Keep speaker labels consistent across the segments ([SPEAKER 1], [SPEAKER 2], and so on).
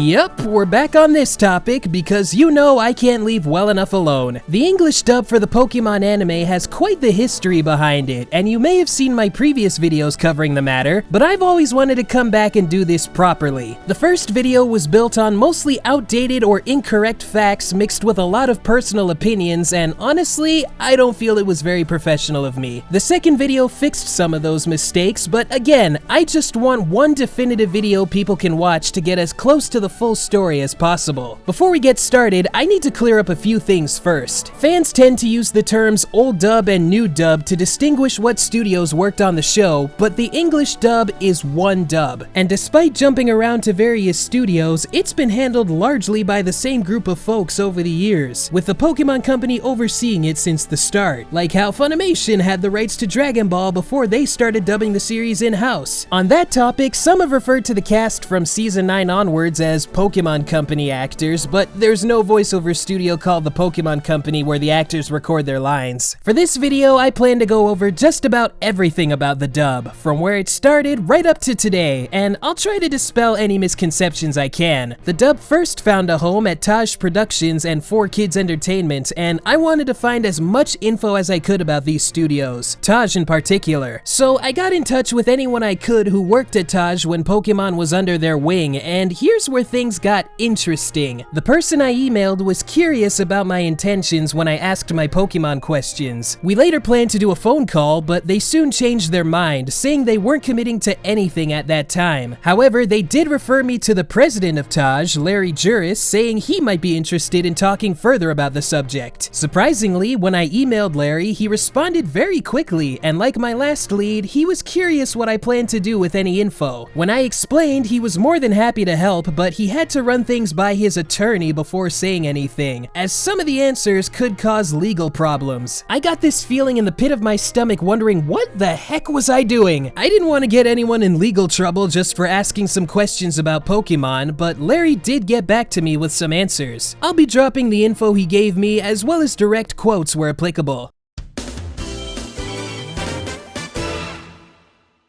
[SPEAKER 1] Yep, we're back on this topic because you know I can't leave well enough alone. The English dub for the Pokémon anime has quite the history behind it, and you may have seen my previous videos covering the matter, but I've always wanted to come back and do this properly. The first video was built on mostly outdated or incorrect facts mixed with a lot of personal opinions, and honestly, I don't feel it was very professional of me. The second video fixed some of those mistakes, but again, I just want one definitive video people can watch to get as close to the full story as possible. Before we get started, I need to clear up a few things first. Fans tend to use the terms old dub and new dub to distinguish what studios worked on the show, but the English dub is one dub. And despite jumping around to various studios, it's been handled largely by the same group of folks over the years, with the Pokémon Company overseeing it since the start. Like how Funimation had the rights to Dragon Ball before they started dubbing the series in-house. On that topic, some have referred to the cast from Season 9 onwards as Pokémon Company actors, but there's no voiceover studio called the Pokémon Company where the actors record their lines. For this video, I plan to go over just about everything about the dub, from where it started right up to today, and I'll try to dispel any misconceptions I can. The dub first found a home at TAJ Productions and 4Kids Entertainment, and I wanted to find as much info as I could about these studios, TAJ in particular. So I got in touch with anyone I could who worked at TAJ when Pokémon was under their wing, and here's where things got interesting. The person I emailed was curious about my intentions when I asked my Pokémon questions. We later planned to do a phone call, but they soon changed their mind, saying they weren't committing to anything at that time. However, they did refer me to the president of TAJ, Larry Juris, saying he might be interested in talking further about the subject. Surprisingly, when I emailed Larry, he responded very quickly, and like my last lead, he was curious what I planned to do with any info. When I explained, he was more than happy to help, but he had to run things by his attorney before saying anything, as some of the answers could cause legal problems. I got this feeling in the pit of my stomach wondering what the heck was I doing? I didn't want to get anyone in legal trouble just for asking some questions about Pokemon, but Larry did get back to me with some answers. I'll be dropping the info he gave me as well as direct quotes where applicable.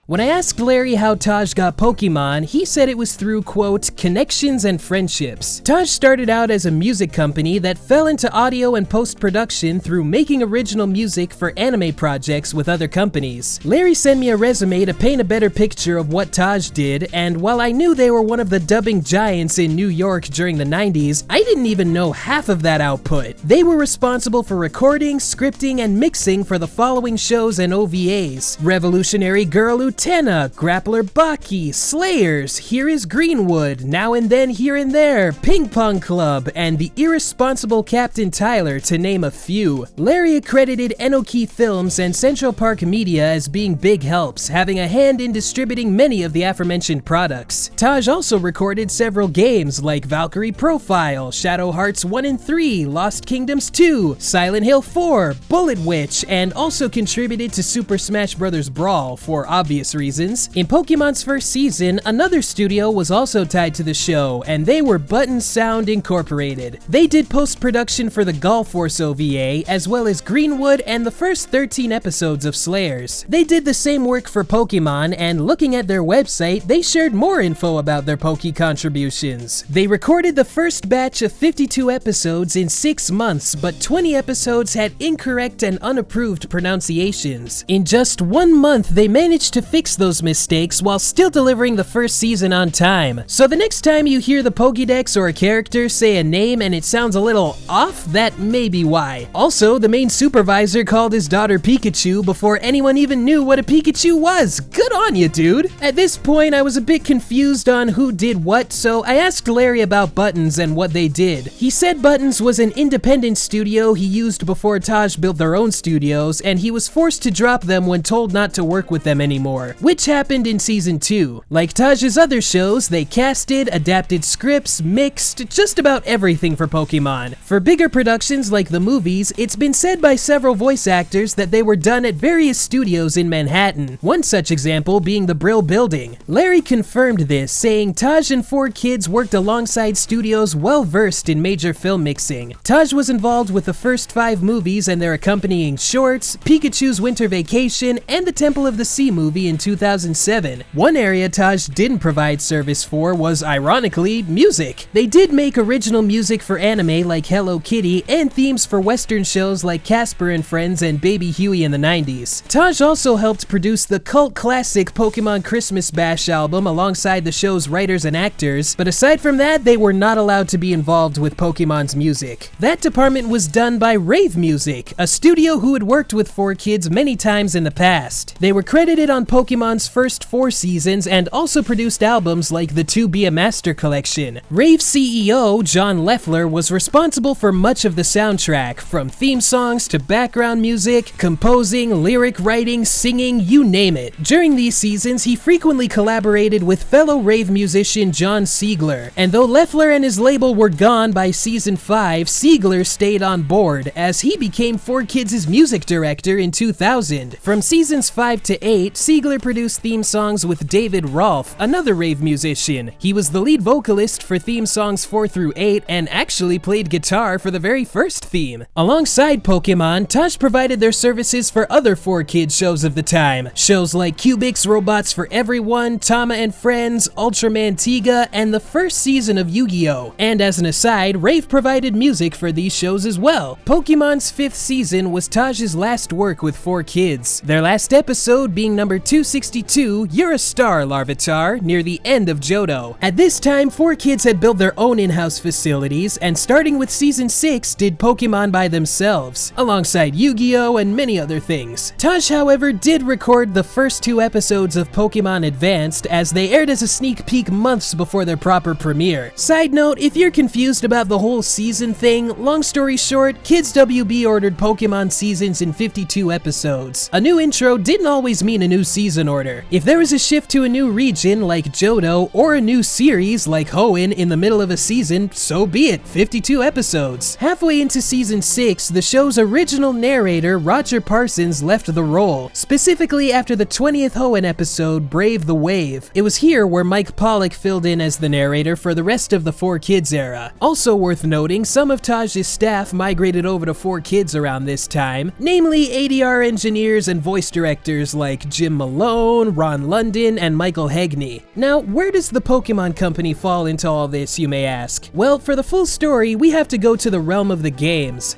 [SPEAKER 1] When I asked Larry how TAJ got Pokemon, he said it was through, quote, connections and friendships. TAJ started out as a music company that fell into audio and post-production through making original music for anime projects with other companies. Larry sent me a resume to paint a better picture of what TAJ did, and while I knew they were one of the dubbing giants in New York during the 90s, I didn't even know half of that output. They were responsible for recording, scripting, and mixing for the following shows and OVAs: Revolutionary Girl Utena, Grappler Baki, Slayers, Here is Greenwood, Now and Then Here and There, Ping Pong Club, and The Irresponsible Captain Tyler, to name a few. Larry accredited Enoki Films and Central Park Media as being big helps, having a hand in distributing many of the aforementioned products. TAJ also recorded several games like Valkyrie Profile, Shadow Hearts 1 and 3, Lost Kingdoms 2, Silent Hill 4, Bullet Witch, and also contributed to Super Smash Bros. Brawl for obvious reasons. In Pokemon's first season, another studio was also tied to the show, and they were Button Sound Incorporated. They did post-production for the Golf Force OVA, as well as Greenwood and the first 13 episodes of Slayers. They did the same work for Pokemon, and looking at their website, they shared more info about their Poke contributions. They recorded the first batch of 52 episodes in 6 months, but 20 episodes had incorrect and unapproved pronunciations. In just 1 month, they managed to fix those mistakes while still delivering the first season on time. So the next time you hear the Pokédex or a character say a name and it sounds a little off, that may be why. Also, the main supervisor called his daughter Pikachu before anyone even knew what a Pikachu was. Good on you, dude! At this point, I was a bit confused on who did what, so I asked Larry about Buttons and what they did. He said Buttons was an independent studio he used before TAJ built their own studios, and he was forced to drop them when told not to work with them anymore, which happened in Season 2. Like TAJ's other shows, they casted, adapted scripts, mixed, just about everything for Pokemon. For bigger productions like the movies, it's been said by several voice actors that they were done at various studios in Manhattan, one such example being the Brill Building. Larry confirmed this, saying TAJ and 4Kids worked alongside studios well-versed in major film mixing. TAJ was involved with the first 5 movies and their accompanying shorts, Pikachu's Winter Vacation, and the Temple of the Sea movie in in 2007. One area TAJ didn't provide service for was, ironically, music. They did make original music for anime like Hello Kitty and themes for Western shows like Casper and Friends and Baby Huey in the 90s. TAJ also helped produce the cult classic Pokémon Christmas Bash album alongside the show's writers and actors, but aside from that, they were not allowed to be involved with Pokémon's music. That department was done by Rave Music, a studio who had worked with 4Kids many times in the past. They were credited on Pokémon's first 4 seasons and also produced albums like the To Be a Master collection. Rave CEO John Leffler was responsible for much of the soundtrack, from theme songs to background music, composing, lyric writing, singing, you name it. During these seasons, he frequently collaborated with fellow Rave musician John Siegler, and though Leffler and his label were gone by season 5, Siegler stayed on board as he became 4Kids' music director in 2000. From seasons 5 to 8, Siegler produced theme songs with David Rolfe, another Rave musician. He was the lead vocalist for theme songs 4 through 8 and actually played guitar for the very first theme. Alongside Pokémon, TAJ provided their services for other 4Kids shows of the time. Shows like Cubix Robots for Everyone, Tama and Friends, Ultraman Tiga, and the first season of Yu-Gi-Oh! And as an aside, Rave provided music for these shows as well. Pokémon's 5th season was TAJ's last work with 4Kids, their last episode being number 262, You're a Star, Larvitar, near the end of Johto. At this time, 4Kids had built their own in-house facilities, and starting with season 6, did Pokémon by themselves, alongside Yu-Gi-Oh! And many other things. TAJ, however, did record the first 2 episodes of Pokémon Advanced as they aired as a sneak peek months before their proper premiere. Side note, if you're confused about the whole season thing, long story short, Kids WB ordered Pokémon seasons in 52 episodes. A new intro didn't always mean a new season order. If there was a shift to a new region like Johto or a new series like Hoenn in the middle of a season, so be it, 52 episodes. Halfway into season 6, the show's original narrator Roger Parsons left the role, specifically after the 20th Hoenn episode, Brave the Wave. It was here where Mike Pollock filled in as the narrator for the rest of the 4Kids era. Also worth noting, some of TAJ's staff migrated over to 4Kids around this time, namely ADR engineers and voice directors like Jim Malone, Ron London, and Michael Hegney. Now, where does the Pokémon Company fall into all this, you may ask? Well, for the full story, we have to go to the realm of the games.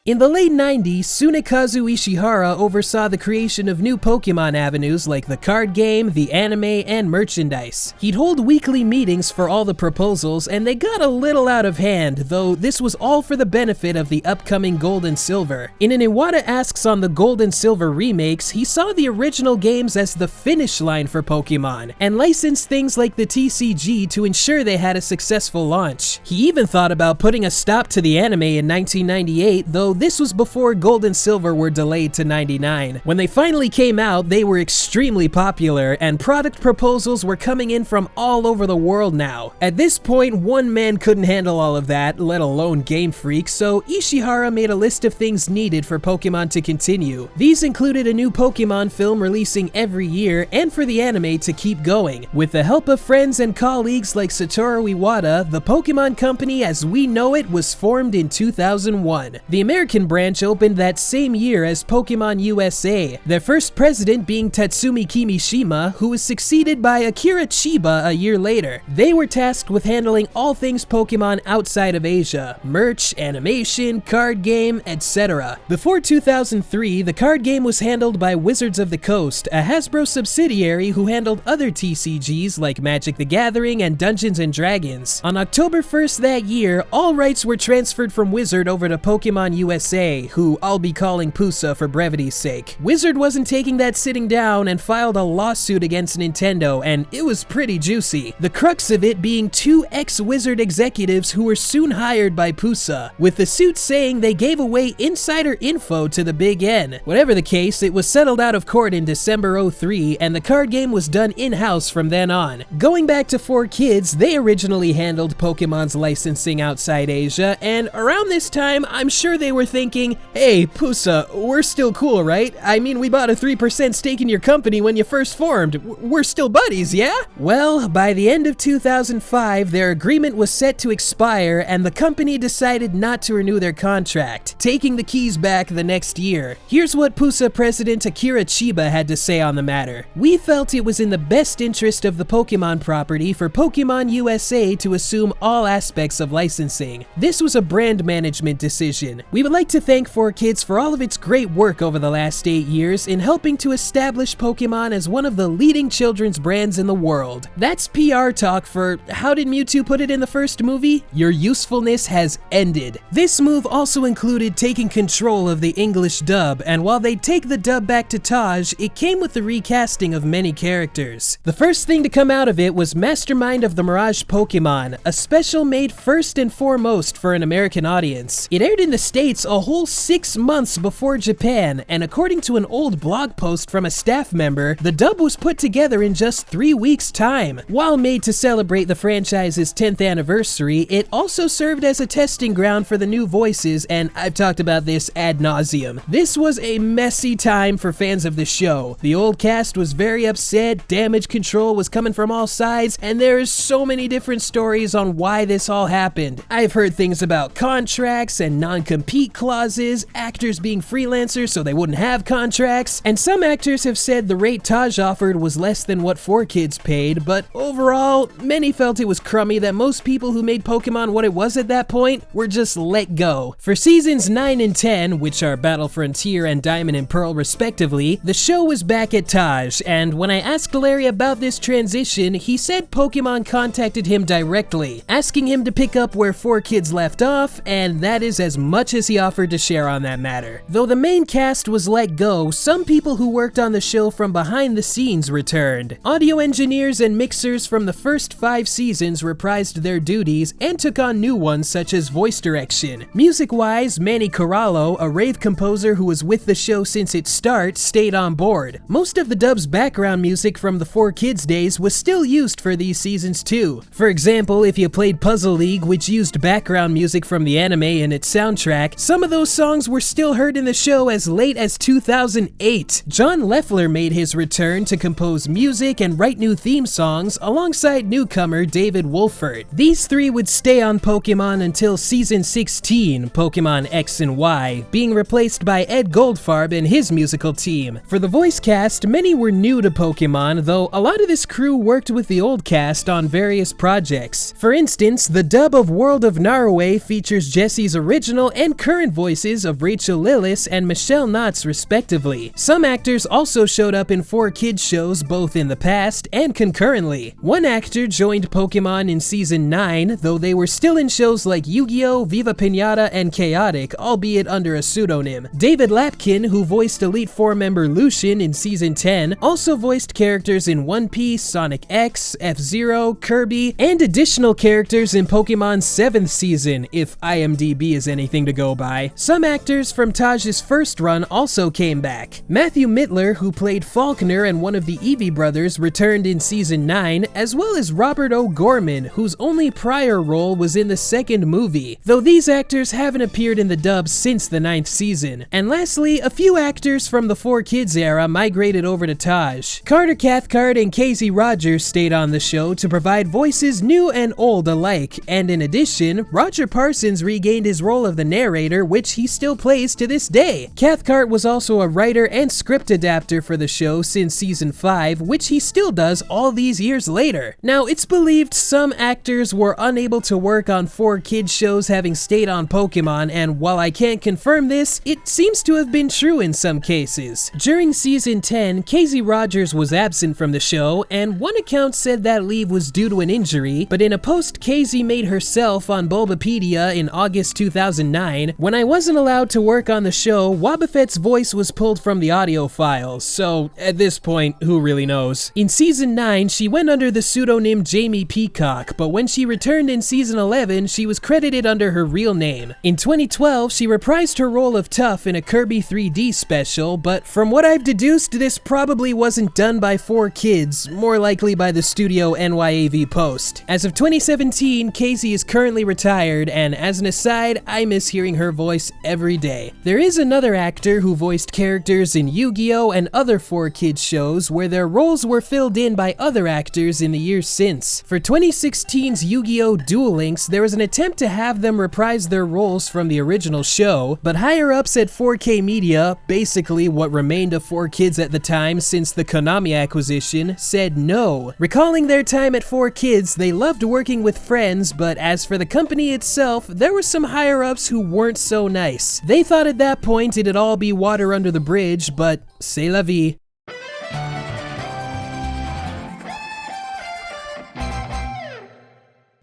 [SPEAKER 1] In the late 90s, Tsunekazu Ishihara oversaw the creation of new Pokémon avenues like the card game, the anime, and merchandise. He'd hold weekly meetings for all the proposals, and they got a little out of hand, though this was all for the benefit of the upcoming Gold and Silver. In an Iwata Asks on the Gold and Silver remakes, he saw the original games as the finish line for Pokémon, and licensed things like the TCG to ensure they had a successful launch. He even thought about putting a stop to the anime in 1998, though this was before Gold and Silver were delayed to 99. When they finally came out, they were extremely popular, and product proposals were coming in from all over the world now. At this point, one man couldn't handle all of that, let alone Game Freak, so Ishihara made a list of things needed for Pokémon to continue. These included a new Pokémon film releasing every year, and for the anime to keep going. With the help of friends and colleagues like Satoru Iwata, the Pokémon Company as we know it was formed in 2001. The American branch opened that same year as Pokémon USA, their first president being Tatsumi Kimishima, who was succeeded by Akira Chiba a year later. They were tasked with handling all things Pokémon outside of Asia: merch, animation, card game, etc. Before 2003, the card game was handled by Wizards of the Coast, a Hasbro subsidiary who handled other TCGs like Magic the Gathering and Dungeons & Dragons. On October 1st that year, all rights were transferred from Wizard over to Pokémon USA, who I'll be calling PUSA for brevity's sake. Wizard wasn't taking that sitting down and filed a lawsuit against Nintendo, and it was pretty juicy. The crux of it being 2 ex-Wizard executives who were soon hired by PUSA, with the suit saying they gave away insider info to the Big N. Whatever the case, it was settled out of court in December 03, and the card game was done in-house from then on. Going back to 4Kids, they originally handled Pokémon's licensing outside Asia, and around this time, I'm sure they were were thinking, hey, Pusa, we're still cool, right? I mean, we bought a 3% stake in your company when you first formed. We're still buddies, yeah? Well, by the end of 2005, their agreement was set to expire and the company decided not to renew their contract, taking the keys back the next year. Here's what Pusa president Akira Chiba had to say on the matter. We felt it was in the best interest of the Pokémon property for Pokémon USA to assume all aspects of licensing. This was a brand management decision. We would like to thank 4Kids for all of its great work over the last 8 years in helping to establish Pokémon as one of the leading children's brands in the world. That's PR talk for, how did Mewtwo put it in the first movie? Your usefulness has ended. This move also included taking control of the English dub, and while they take the dub back to TAJ, it came with the recasting of many characters. The first thing to come out of it was Mastermind of the Mirage Pokémon, a special made first and foremost for an American audience. It aired in the States a whole 6 months before Japan, and according to an old blog post from a staff member, the dub was put together in just 3 weeks' time. While made to celebrate the franchise's 10th anniversary, it also served as a testing ground for the new voices, and I've talked about this ad nauseum. This was a messy time for fans of the show. The old cast was very upset, damage control was coming from all sides, and there is so many different stories on why this all happened. I've heard things about contracts and non-compete clauses, actors being freelancers so they wouldn't have contracts, and some actors have said the rate TAJ offered was less than what 4Kids paid, but overall, many felt it was crummy that most people who made Pokemon what it was at that point were just let go. For seasons 9 and 10, which are Battle Frontier and Diamond and Pearl respectively, the show was back at TAJ, and when I asked Larry about this transition, he said Pokemon contacted him directly, asking him to pick up where 4Kids left off, and that is as much as he offered to share on that matter. Though the main cast was let go, some people who worked on the show from behind the scenes returned. Audio engineers and mixers from the first 5 seasons reprised their duties and took on new ones such as voice direction. Music-wise, Manny Corallo, a rave composer who was with the show since its start, stayed on board. Most of the dub's background music from the 4Kids days was still used for these seasons too. For example, if you played Puzzle League, which used background music from the anime in its soundtrack, some of those songs were still heard in the show as late as 2008. John Leffler made his return to compose music and write new theme songs alongside newcomer David Wolfert. These 3 would stay on Pokemon until season 16, Pokemon X and Y, being replaced by Ed Goldfarb and his musical team. For the voice cast, many were new to Pokemon, though a lot of this crew worked with the old cast on various projects. For instance, the dub of World of Naraway features Jesse's original and current voices of Rachel Lillis and Michelle Knotts respectively. Some actors also showed up in 4Kids shows both in the past and concurrently. One actor joined Pokemon in season 9, though they were still in shows like Yu-Gi-Oh!, Viva Pinata, and Chaotic, albeit under a pseudonym. David Lapkin, who voiced Elite Four member Lucian in season 10, also voiced characters in One Piece, Sonic X, F-Zero, Kirby, and additional characters in Pokemon's 7th season, if IMDb is anything to go by. Some actors from TAJ's first run also came back. Matthew Mittler, who played Faulkner and one of the Eevee brothers, returned in season 9, as well as Robert O'Gorman, whose only prior role was in the 2nd movie, though these actors haven't appeared in the dub since the 9th season. And lastly, a few actors from the 4Kids era migrated over to TAJ. Carter Cathcart and Casey Rogers stayed on the show to provide voices new and old alike, and in addition, Roger Parsons regained his role of the narrator, which he still plays to this day. Cathcart was also a writer and script adapter for the show since season 5, which he still does all these years later. Now, it's believed some actors were unable to work on 4Kids shows having stayed on Pokemon, and while I can't confirm this, it seems to have been true in some cases. During season 10, Casey Rogers was absent from the show, and one account said that leave was due to an injury, but in a post Casey made herself on Bulbapedia in August 2009, when I wasn't allowed to work on the show, Wobbuffet's voice was pulled from the audio files, so at this point, who really knows? In season 9, she went under the pseudonym Jamie Peacock, but when she returned in season 11, she was credited under her real name. In 2012, she reprised her role of Tough in a Kirby 3D special, but from what I've deduced, this probably wasn't done by 4Kids, more likely by the studio NYAV Post. As of 2017, Casey is currently retired, and as an aside, I miss hearing her voice every day. There is another actor who voiced characters in Yu-Gi-Oh! And other 4Kids shows where their roles were filled in by other actors in the years since. For 2016's Yu-Gi-Oh! Duel Links, there was an attempt to have them reprise their roles from the original show, but higher-ups at 4K Media, basically what remained of 4Kids at the time since the Konami acquisition, said no. Recalling their time at 4Kids, they loved working with friends, but as for the company itself, there were some higher-ups who weren't so nice. They thought at that point it'd all be water under the bridge, but c'est la vie.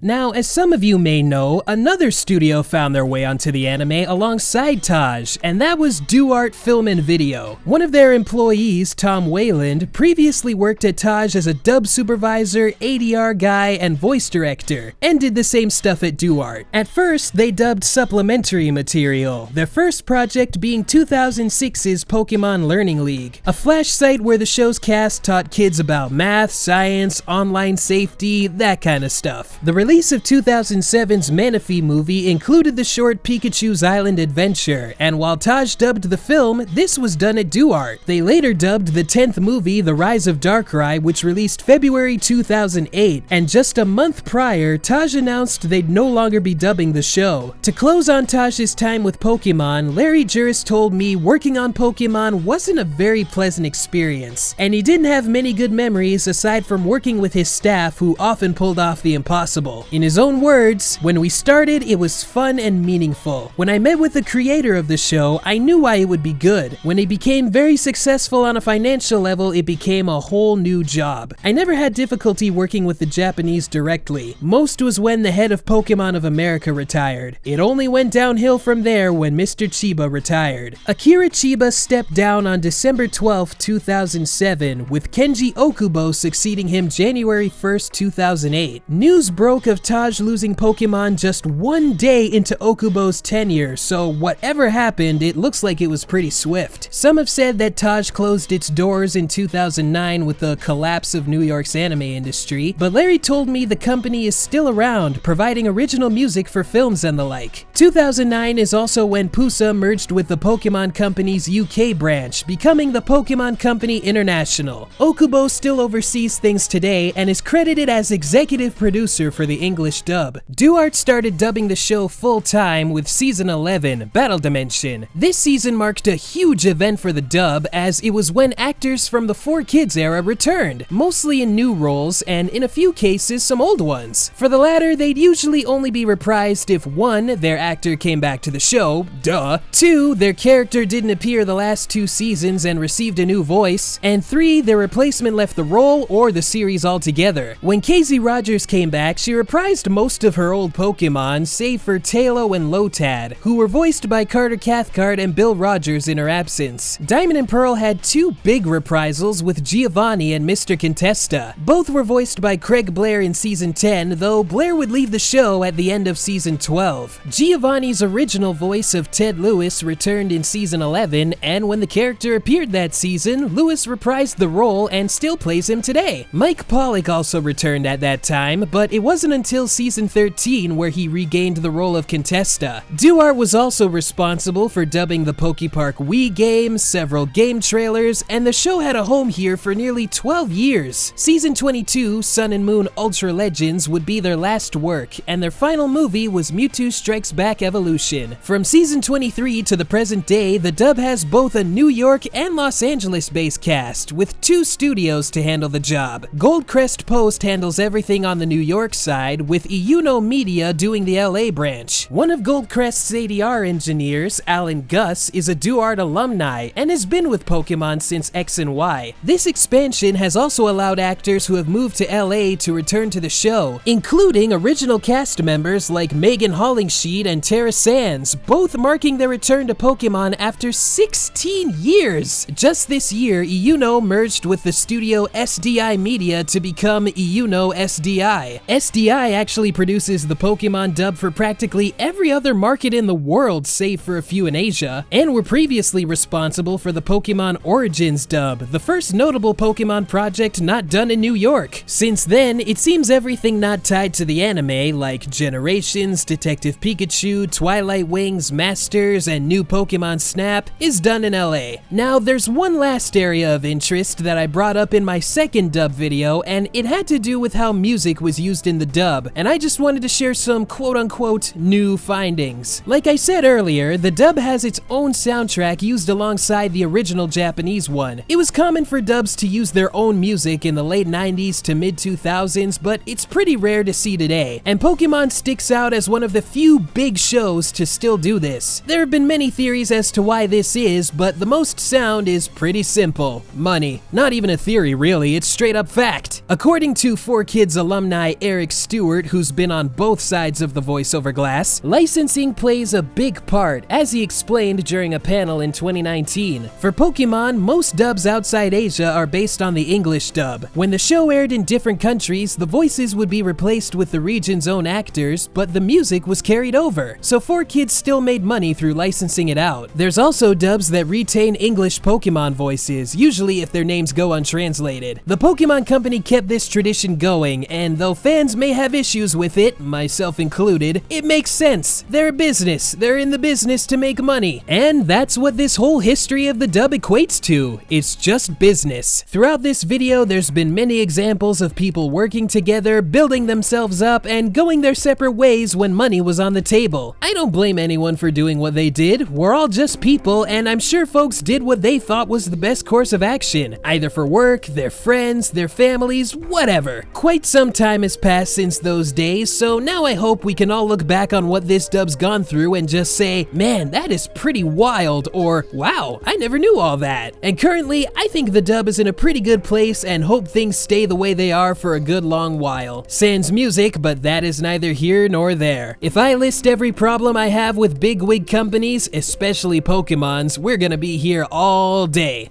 [SPEAKER 1] Now, as some of you may know, another studio found their way onto the anime alongside TAJ, and that was DuArt Film and Video. One of their employees, Tom Wayland, previously worked at TAJ as a dub supervisor, ADR guy, and voice director, and did the same stuff at DuArt. At first, they dubbed supplementary material, their first project being 2006's Pokémon Learning League, a flash site where the show's cast taught kids about math, science, online safety, that kind of stuff. The release of 2007's Manaphy movie included the short Pikachu's Island Adventure, and while TAJ dubbed the film, this was done at DuArt. They later dubbed the 10th movie The Rise of Darkrai, which released February 2008, and just a month prior, TAJ announced they'd no longer be dubbing the show. To close on TAJ's time with Pokemon, Larry Juris told me working on Pokemon wasn't a very pleasant experience, and he didn't have many good memories aside from working with his staff who often pulled off the impossible. In his own words, "When we started, it was fun and meaningful. When I met with the creator of the show, I knew why it would be good. When it became very successful on a financial level, it became a whole new job. I never had difficulty working with the Japanese directly. Most was when the head of Pokemon of America retired. It only went downhill from there when Mr. Chiba retired." Akira Chiba stepped down on December 12, 2007, with Kenji Okubo succeeding him January 1st, 2008. News broke of TAJ losing Pokemon just one day into Okubo's tenure, so whatever happened, it looks like it was pretty swift. Some have said that TAJ closed its doors in 2009 with the collapse of New York's anime industry, but Larry told me the company is still around, providing original music for films and the like. 2009 is also when Pusa merged with the Pokemon Company's UK branch, becoming the Pokemon Company International. Okubo still oversees things today and is credited as executive producer for the English dub. DuArt started dubbing the show full-time with season 11, Battle Dimension. This season marked a huge event for the dub as it was when actors from the 4Kids era returned, mostly in new roles and in a few cases some old ones. For the latter, they'd usually only be reprised if 1. Their actor came back to the show, duh, 2. Their character didn't appear the last 2 seasons and received a new voice, and 3. Their replacement left the role or the series altogether. When Casey Rogers came back, she reprised most of her old Pokemon, save for Tailo and Lotad, who were voiced by Carter Cathcart and Bill Rogers in her absence. Diamond and Pearl had 2 big reprisals with Giovanni and Mr. Contesta. Both were voiced by Craig Blair in season 10, though Blair would leave the show at the end of season 12. Giovanni's original voice of Ted Lewis returned in season 11, and when the character appeared that season, Lewis reprised the role and still plays him today. Mike Pollock also returned at that time, but it wasn't until season 13 where he regained the role of Contesta. DuArt was also responsible for dubbing the PokePark Wii game, several game trailers, and the show had a home here for nearly 12 years. Season 22, Sun and Moon Ultra Legends, would be their last work, and their final movie was Mewtwo Strikes Back Evolution. From season 23 to the present day, the dub has both a New York and Los Angeles-based cast, with 2 studios to handle the job. Goldcrest Post handles everything on the New York side, with Iuno Media doing the LA branch. One of Goldcrest's ADR engineers, Alan Gus, is a DuArt alumni and has been with Pokemon since X and Y. This expansion has also allowed actors who have moved to LA to return to the show, including original cast members like Megan Hollingsheed and Tara Sands, both marking their return to Pokemon after 16 years. Just this year, Iuno merged with the studio SDI Media to become Iuno SDI. SDI TAJ actually produces the Pokémon dub for practically every other market in the world save for a few in Asia, and were previously responsible for the Pokémon Origins dub, the first notable Pokémon project not done in New York. Since then, it seems everything not tied to the anime, like Generations, Detective Pikachu, Twilight Wings, Masters, and New Pokémon Snap, is done in LA. Now, there's one last area of interest that I brought up in my second dub video, and it had to do with how music was used in the dub, and I just wanted to share some quote-unquote new findings. Like I said earlier, the dub has its own soundtrack used alongside the original Japanese one. It was common for dubs to use their own music in the late 90s to mid 2000s, but it's pretty rare to see today, and Pokémon sticks out as one of the few big shows to still do this. There have been many theories as to why this is, but the most sound is pretty simple: money. Not even a theory really, it's straight up fact. According to 4Kids alumni Eric Stewart, who's been on both sides of the voiceover glass, licensing plays a big part, as he explained during a panel in 2019. For Pokémon, most dubs outside Asia are based on the English dub. When the show aired in different countries, the voices would be replaced with the region's own actors, but the music was carried over, so 4Kids still made money through licensing it out. There's also dubs that retain English Pokémon voices, usually if their names go untranslated. The Pokémon Company kept this tradition going, and though fans may have issues with it, myself included, it makes sense. They're a business. They're in the business to make money. And that's what this whole history of the dub equates to. It's just business. Throughout this video, there's been many examples of people working together, building themselves up, and going their separate ways when money was on the table. I don't blame anyone for doing what they did. We're all just people, and I'm sure folks did what they thought was the best course of action, either for work, their friends, their families, whatever. Quite some time has passed since those days, so now I hope we can all look back on what this dub's gone through and just say, man, that is pretty wild, or wow, I never knew all that. And currently, I think the dub is in a pretty good place and hope things stay the way they are for a good long while. Sans music, but that is neither here nor there. If I list every problem I have with bigwig companies, especially Pokemon's, we're gonna be here all day.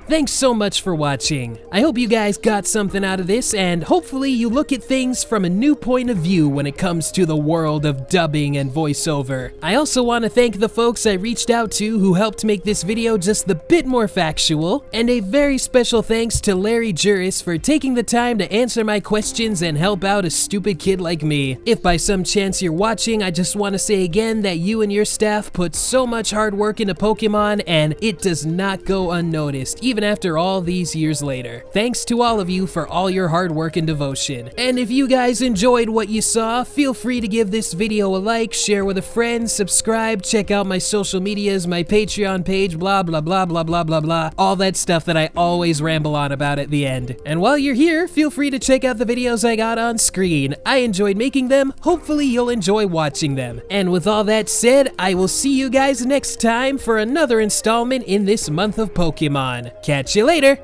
[SPEAKER 1] Thanks so much for watching. I hope you guys got something out of this, and hopefully you look at things from a new point of view when it comes to the world of dubbing and voiceover. I also want to thank the folks I reached out to who helped make this video just a bit more factual, and a very special thanks to Larry Juris for taking the time to answer my questions and help out a stupid kid like me. If by some chance you're watching, I just want to say again that you and your staff put so much hard work into Pokemon, and it does not go unnoticed, even after all these years later. Thanks to all of you for all your hard work and devotion. And if you guys enjoyed what you saw, feel free to give this video a like, share with a friend, subscribe, check out my social medias, my Patreon page, blah blah blah blah blah blah blah, all that stuff that I always ramble on about at the end. And while you're here, feel free to check out the videos I got on screen. I enjoyed making them, hopefully you'll enjoy watching them. And with all that said, I will see you guys next time for another installment in this month of Pokemon. Catch you later!